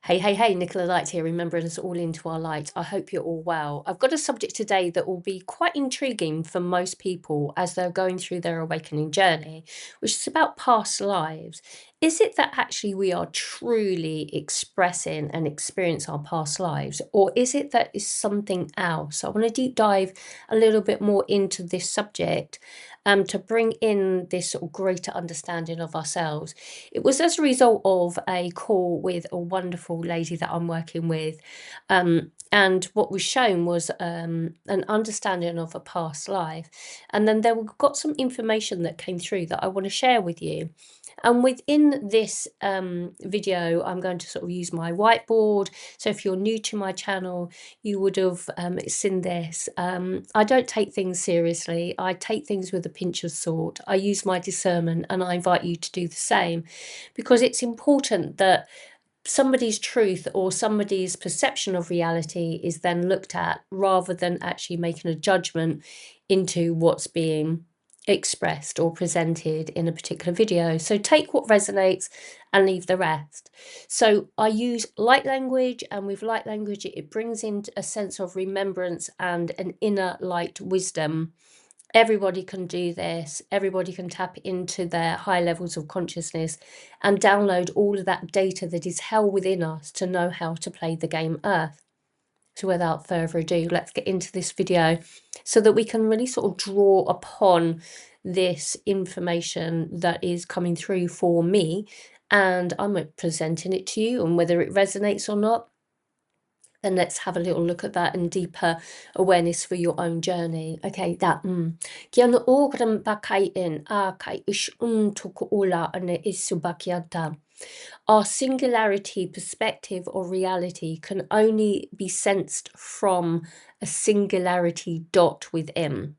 Hey, hey, hey, Nicola Light here, remembering us all into our light. I hope you're all well. I've got a subject today that will be quite intriguing for most people as they're going through their awakening journey, which is about past lives. Is it that actually we are truly expressing and experience our past lives, or is it that it's something else? I want to deep dive a little bit more into this subject to bring in this sort of greater understanding of ourselves. It was as a result of a call with a wonderful lady that I'm working with. And what was shown was an understanding of a past life. And then got some information that came through that I want to share with you. And within this video, I'm going to sort of use my whiteboard. So if you're new to my channel, you would have seen this. I don't take things seriously. I take things with a pinch of salt. I use my discernment, and I invite you to do the same, because it's important that somebody's truth or somebody's perception of reality is then looked at, rather than actually making a judgment into what's being expressed or presented in a particular video. So take what resonates and leave the rest. So I use light language, and with light language it brings in a sense of remembrance and an inner light wisdom. Everybody can do this. Everybody can tap into their high levels of consciousness and download all of that data that is held within us to know how to play the game Earth. So without further ado, let's get into this video so that we can really sort of draw upon this information that is coming through for me, and I'm presenting it to you, and whether it resonates or not, then let's have a little look at that and deeper awareness for your own journey. Okay, that Kia no ogram bakain a kai ish ula ane isubakiata. Our singularity perspective or reality can only be sensed from a singularity dot within,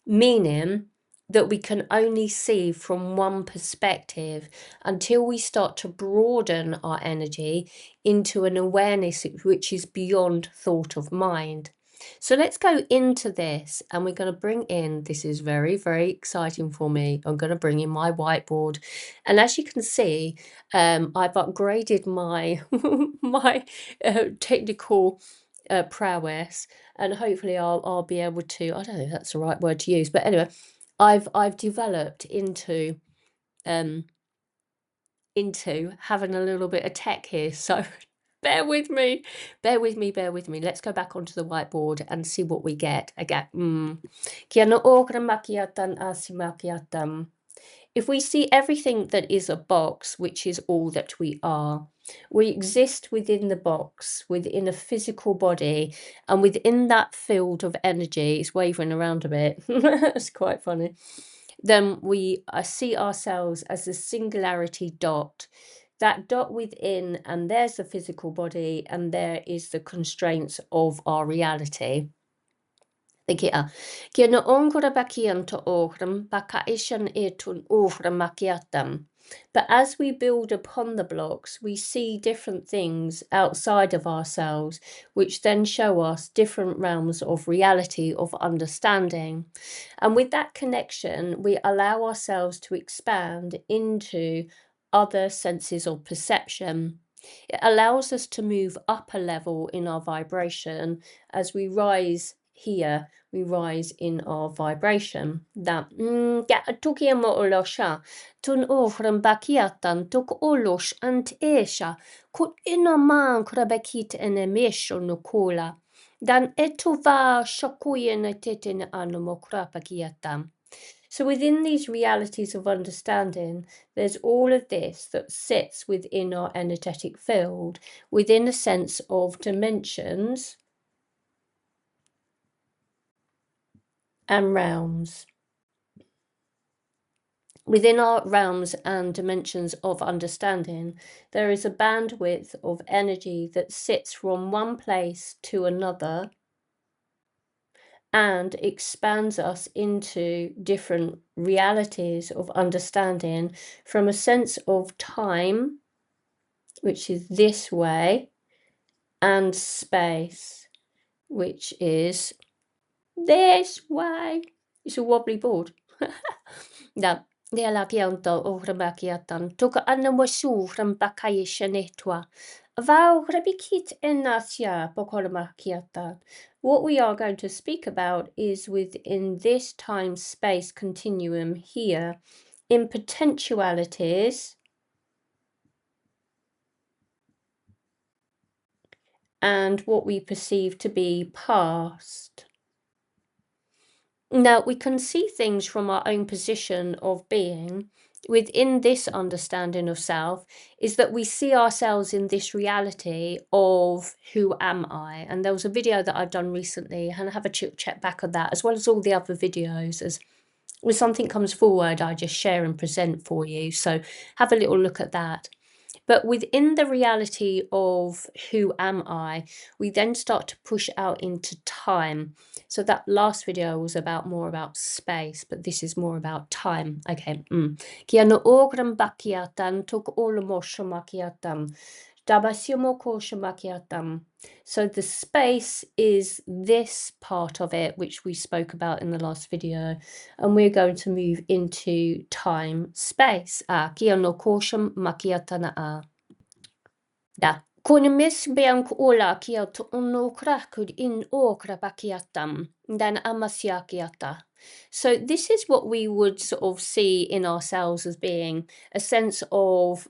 meaning that we can only see from one perspective until we start to broaden our energy into an awareness which is beyond thought of mind. So let's go into this, and we're going to bring in, this is very, very exciting for me, I'm going to bring in my whiteboard. And as you can see, I've upgraded my my technical prowess, and hopefully I'll be able to, I don't know if that's the right word to use, but anyway, I've developed into having a little bit of tech here. So bear with me, bear with me, bear with me. Let's go back onto the whiteboard and see what we get. Again, Kia no ora makiatan asimakiatan. If we see everything that is a box, which is all that we are, we exist within the box, within a physical body, and within that field of energy, it's wavering around a bit, it's quite funny, then we see ourselves as a singularity dot. That dot within, and there's the physical body, and there is the constraints of our reality. Kia no ongora bakian to ogram baka ishan etun ogram makiatam. But as we build upon the blocks, we see different things outside of ourselves, which then show us different realms of reality, of understanding. And with that connection, we allow ourselves to expand into other senses of perception. It allows us to move up a level in our vibration. As we rise here, we rise in our vibration. That tukia mo olosha tun ohram bakiatan tuk olosh ant esha kut inaman krabekit enemisho nukola dan etuva shakuyen titin anumokrapakiatam. So within these realities of understanding, there's all of this that sits within our energetic field, within a sense of dimensions and realms. Within our realms and dimensions of understanding, there is a bandwidth of energy that sits from one place to another and expands us into different realities of understanding from a sense of time, which is this way, and space, which is this way. It's a wobbly board. Now, Dialagianto ogramakiatan, tuka anamosu rambakayishanetwa. Avau rabikit enasia pokoramakiatan. What we are going to speak about is within this time space continuum here in potentialities and what we perceive to be past. Now, we can see things from our own position of being within this understanding of self, is that we see ourselves in this reality of who am I? And there was a video that I've done recently, and I have a check back of that, as well as all the other videos. As when something comes forward, I just share and present for you. So have a little look at that. But within the reality of who am I, we then start to push out into time. So that last video was about more about space, but this is more about time. Okay. Kia no ogram bakiatan tuk olomoshomakiatam. Dabasiomokoshomakiatam. So the space is this part of it, which we spoke about in the last video, and we're going to move into time space. Kia no kosham makiatana a. Da. Kun mis biank ola kia to ono krakud in okra bakiatam. Dan amasiakiata. So this is what we would sort of see in ourselves as being a sense of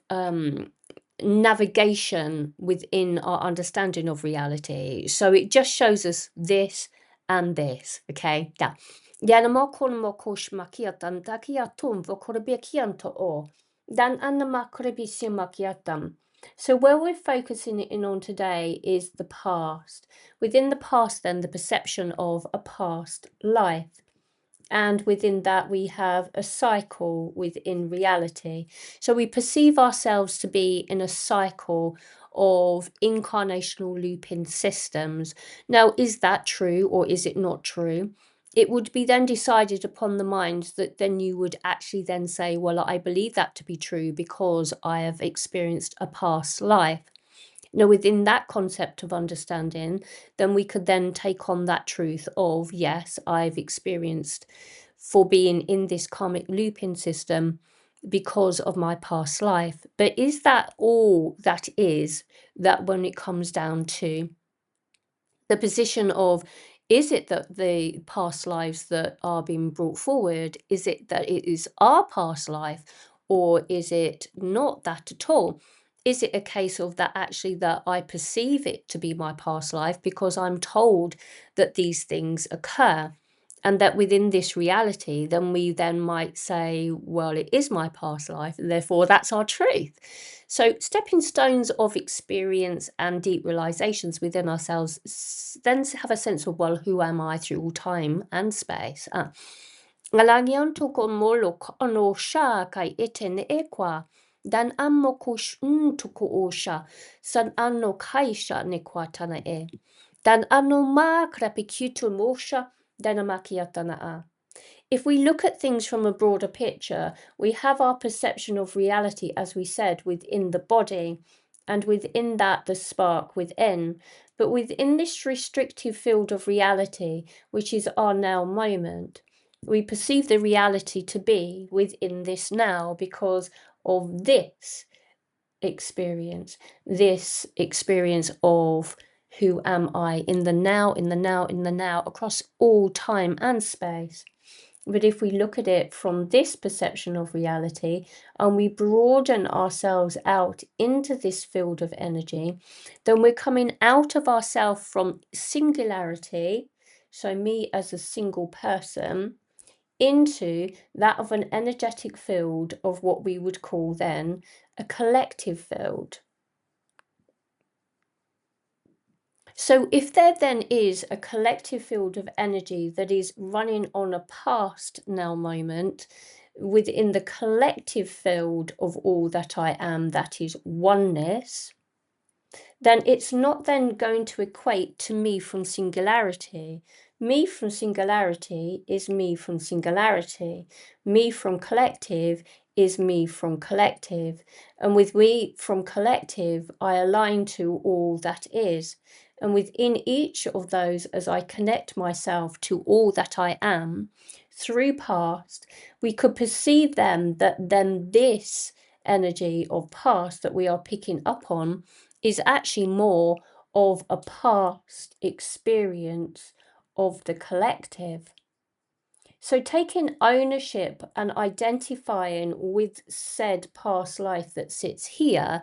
navigation within our understanding of reality. So it just shows us this and this, okay? Da. Yana mo kon mo kosh makiatan takiatum vokorebiakianto o. Dan anamakorebisi makiatam. So where we're focusing in on today is the past. Within the past, then, the perception of a past life. And within that, we have a cycle within reality. So we perceive ourselves to be in a cycle of incarnational looping systems. Now, is that true or is it not true? It would be then decided upon the mind that then you would actually then say, well, I believe that to be true because I have experienced a past life. Now, within that concept of understanding, then we could then take on that truth of, yes, I've experienced for being in this karmic looping system because of my past life. But is that all that is, that when it comes down to the position of, is it that the past lives that are being brought forward, is it that it is our past life, or is it not that at all? Is it a case of that actually that I perceive it to be my past life because I'm told that these things occur? And that within this reality, then we then might say, well, it is my past life, and therefore that's our truth. So stepping stones of experience and deep realizations within ourselves then have a sense of, well, who am I through all time and space? Ngalagian toko molo ono sha kai iten ekwa. Dan ammo kush tuko osha. San anno kaisha nekwa tana e. Dan anno ma krapikitu mosha. If we look at things from a broader picture, we have our perception of reality, as we said, within the body, and within that, the spark within. But within this restrictive field of reality, which is our now moment, we perceive the reality to be within this now because of this experience of who am I in the now, in the now, in the now, across all time and space. But if we look at it from this perception of reality and we broaden ourselves out into this field of energy, then we're coming out of ourself from singularity, so me as a single person, into that of an energetic field of what we would call then a collective field. So if there then is a collective field of energy that is running on a past now moment within the collective field of all that I am, that is oneness, then it's not then going to equate to me from singularity. Me from singularity is me from singularity. Me from collective is me from collective. And with me from collective, I align to all that is. And within each of those, as I connect myself to all that I am, through past, we could perceive them that then this energy of past that we are picking up on is actually more of a past experience of the collective. So, taking ownership and identifying with said past life that sits here,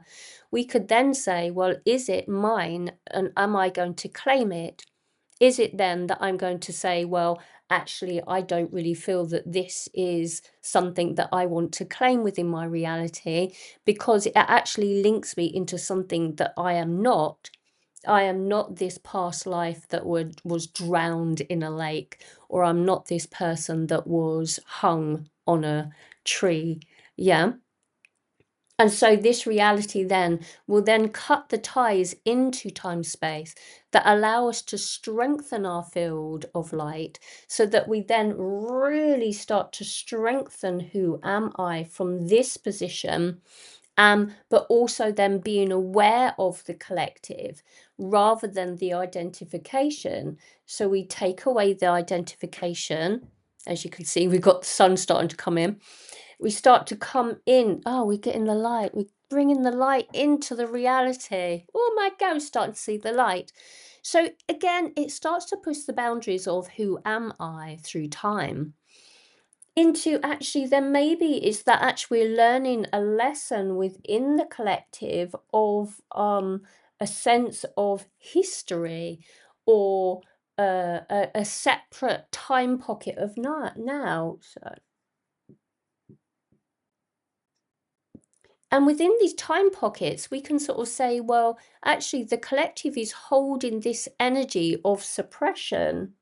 we could then say, well, is it mine and am I going to claim it? Is it then that I'm going to say, well, actually, I don't really feel that this is something that I want to claim within my reality because it actually links me into something that I am not. I am not this past life that was drowned in a lake, or I'm not this person that was hung on a tree. Yeah. And so this reality then will then cut the ties into time space that allow us to strengthen our field of light so that we then really start to strengthen who am I from this position, but also then being aware of the collective rather than the identification. So we take away the identification. As you can see, we've got the sun starting to come in. We start to come in. Oh, we're getting the light. We're bringing the light into the reality. Oh my God, we're starting to see the light. So again, it starts to push the boundaries of who am I through time into actually then maybe it's that actually we're learning a lesson within the collective of a sense of history or a separate time pocket of now. So, and within these time pockets, we can sort of say, well, actually, the collective is holding this energy of suppression.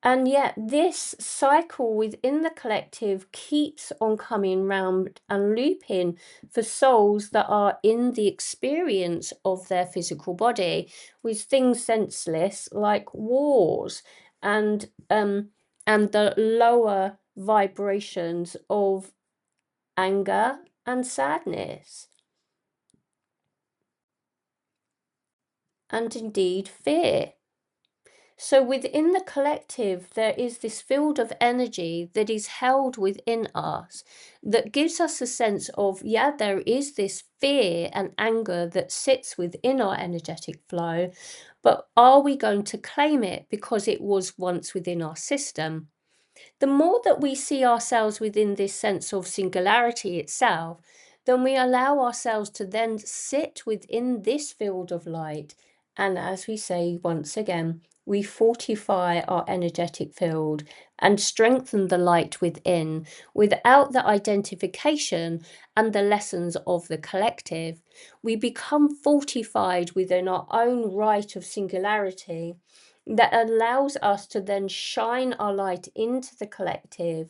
And yet, this cycle within the collective keeps on coming round and looping for souls that are in the experience of their physical body with things senseless like wars and um and the lower vibrations of anger and sadness, and indeed fear. So within the collective, there is this field of energy that is held within us that gives us a sense of, yeah, there is this fear and anger that sits within our energetic flow, but are we going to claim it because it was once within our system? The more that we see ourselves within this sense of singularity itself, then we allow ourselves to then sit within this field of light. And as we say once again, we fortify our energetic field and strengthen the light within without the identification and the lessons of the collective. We become fortified within our own right of singularity that allows us to then shine our light into the collective,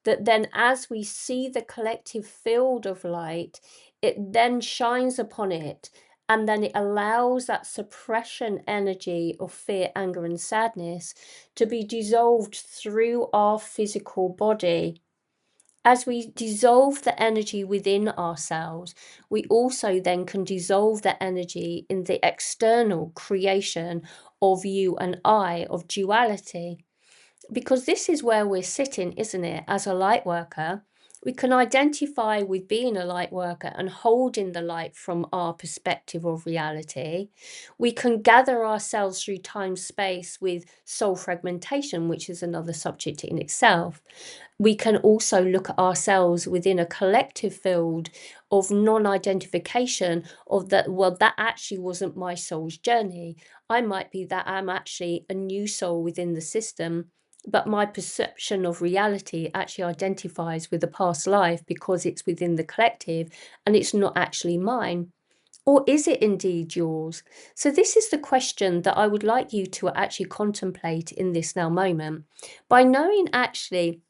that then as we see the collective field of light, it then shines upon it, and then it allows that suppression energy of fear, anger and sadness to be dissolved through our physical body. As we dissolve the energy within ourselves, we also then can dissolve the energy in the external creation of you and I, of duality. Because this is where we're sitting, isn't it? As a light worker, we can identify with being a light worker and holding the light from our perspective of reality. We can gather ourselves through time space with soul fragmentation, which is another subject in itself. We can also look at ourselves within a collective field of non-identification of that, well, that actually wasn't my soul's journey. I might be that I'm actually a new soul within the system, but my perception of reality actually identifies with a past life because it's within the collective and it's not actually mine. Or is it indeed yours? So, this is the question that I would like you to actually contemplate in this now moment. By knowing actually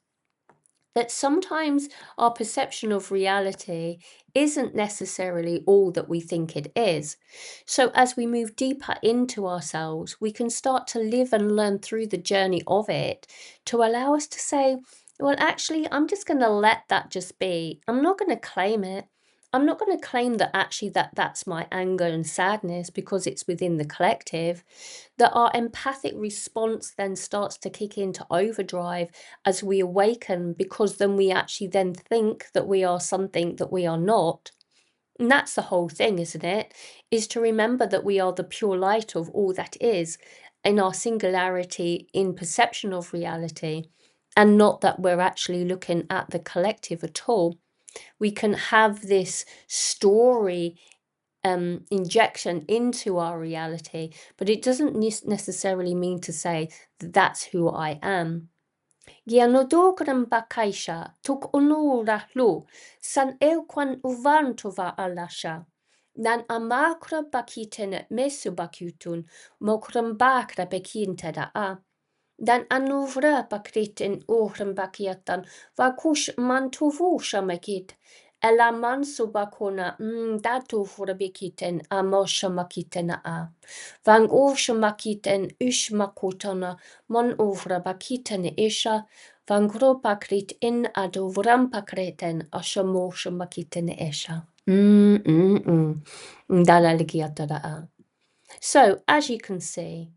that sometimes our perception of reality isn't necessarily all that we think it is. So, as we move deeper into ourselves, we can start to live and learn through the journey of it to allow us to say, well, actually, I'm just going to let that just be. I'm not going to claim it. I'm not going to claim that actually that's my anger and sadness because it's within the collective, that our empathic response then starts to kick into overdrive as we awaken, because then we actually then think that we are something that we are not. And that's the whole thing, isn't it? Is to remember that we are the pure light of all that is, in our singularity in perception of reality, and not that we're actually looking at the collective at all. We can have this story injection into our reality, but it doesn't necessarily mean to say that that's who I am. Gianodokram bakaisha tuk unura lu san elkwan uvantova alasha. Nan amakra bakiten mesu bakutun mokram bakra bekinteda a. Dan anuvra bakritin ohram bakiatan vakush mantuvusha makit. Ela mansu bakona datu furabikiten amosha makitena a. Vang osha makiten ush makutana mon ovra bakiten isha. Vangro bakrit in adovram pakreten ashamosha makiten isha. Dalaligiatara a. So, as you can see,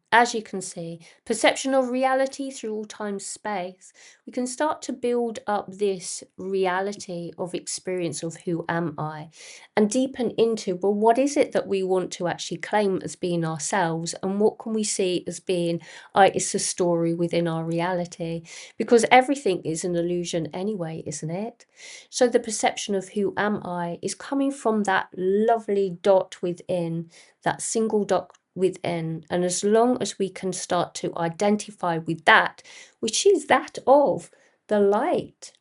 perception of reality through all time space, we can start to build up this reality of experience of who am I, and deepen into, well, what is it that we want to actually claim as being ourselves, and what can we see as being, it's a story within our reality, because everything is an illusion anyway, isn't it? So the perception of who am I is coming from that lovely dot within, that single dot within. And as long as we can start to identify with that, which is that of the light.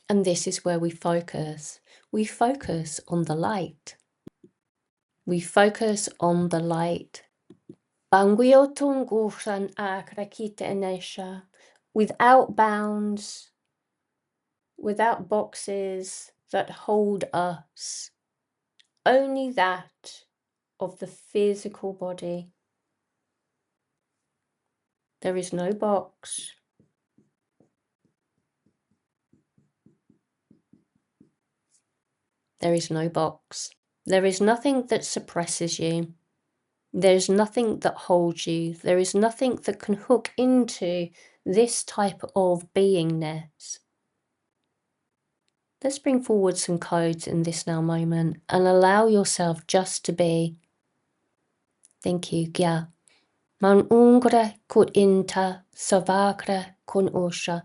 And this is where we focus. We focus on the light. We focus on the light. Without bounds, without boxes that hold us. Only that of the physical body. There is no box. There is no box. There is nothing that suppresses you. There is nothing that holds you. There is nothing that can hook into this type of beingness. Let's bring forward some codes in this now moment and allow yourself just to be. Thank you, Gya. Man ungre kut inta savakre kun osha,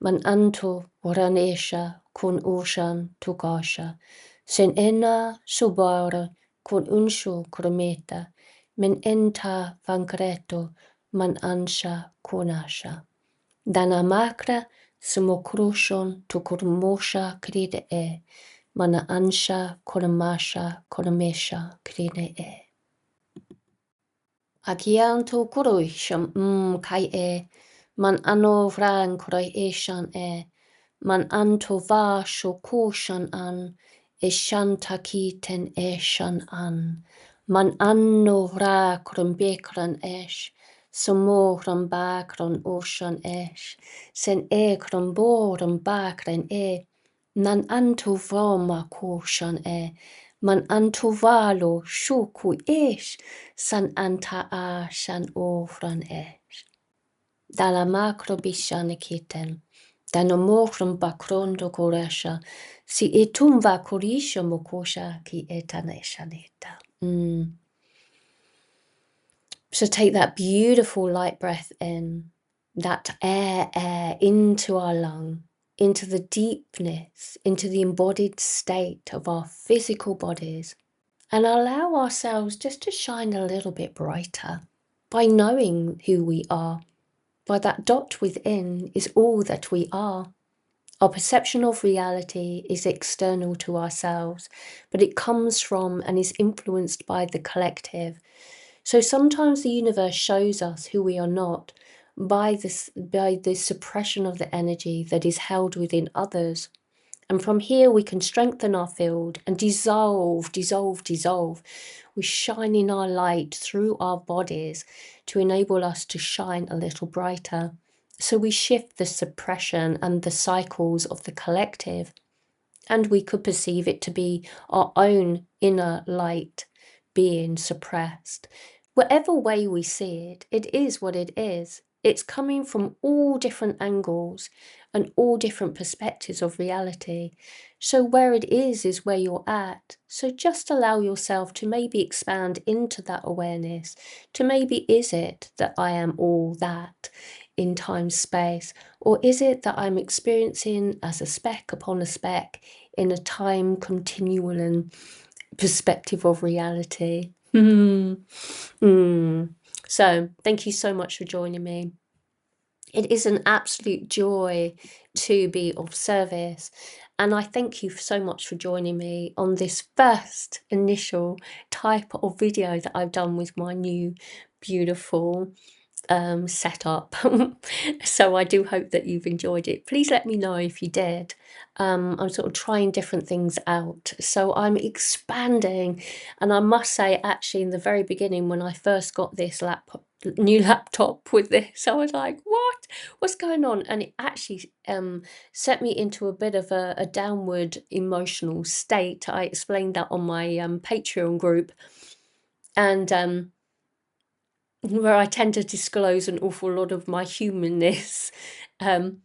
man anto waranesha kun oshan tugasha, sen ena subara kun unshu krometa, men enta vankreto man ansha kunasha. Danamakra sumokrushon tukurmosha kride mana ansha konamasha konamesha kride Akianto kuroi sham kai man ano vran kuroi shan man anto va shokushan an taki ten shan an man anno vra krumbekran sumo bakran oshan sen krumboran bakran nan anto vama kushan man antuvalo shuku san anta shan ofran dala macro bishana kiten danomokron bakrondo koresha si etumva korisha mokosha ki etaneshaneta. So take that beautiful light breath in, that air into our lung, into the deepness, into the embodied state of our physical bodies, and allow ourselves just to shine a little bit brighter by knowing who we are. By that dot within is all that we are. Our perception of reality is external to ourselves, but it comes from and is influenced by the collective. So sometimes the universe shows us who we are not by the suppression of the energy that is held within others. And from here we can strengthen our field and dissolve. We shine in our light through our bodies to enable us to shine a little brighter. So we shift the suppression and the cycles of the collective. And we could perceive it to be our own inner light being suppressed. Whatever way we see it, it is what it is. It's coming from all different angles and all different perspectives of reality. So where it is where you're at. So just allow yourself to maybe expand into that awareness, to maybe is it that I am all that in time space, or is it that I'm experiencing as a speck upon a speck in a time continual and perspective of reality? So thank you so much for joining me. It is an absolute joy to be of service. And I thank you so much for joining me on this first initial type of video that I've done with my new beautiful setup. So I do hope that you've enjoyed it. Please let me know if you did. I'm sort of trying different things out. So I'm expanding. And I must say, actually, in the very beginning, when I first got this new laptop with this, I was like, what's going on? And it actually set me into a bit of a downward emotional state. I explained that on my Patreon group. And where I tend to disclose an awful lot of my humanness. Um,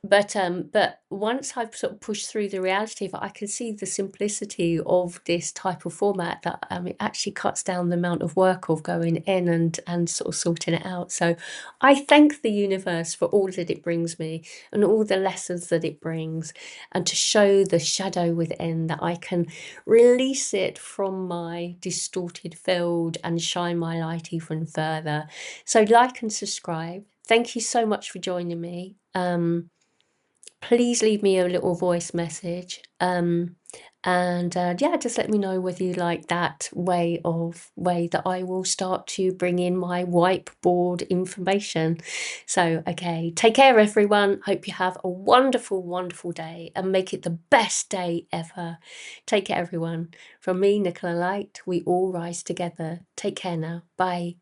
but once I've sort of pushed through the reality of it, I can see the simplicity of this type of format, that it actually cuts down the amount of work of going in and sort of sorting it out. So I thank the universe for all that it brings me and all the lessons that it brings, and to show the shadow within, that I can release it from my distorted field and shine my light even further. So like and subscribe. Thank you so much for joining me. Please leave me a little voice message. Yeah, just let me know whether you like that way that I will start to bring in my whiteboard information. So, okay, take care, everyone. Hope you have a wonderful, wonderful day and make it the best day ever. Take care, everyone. From me, Nicola Light, we all rise together. Take care now. Bye.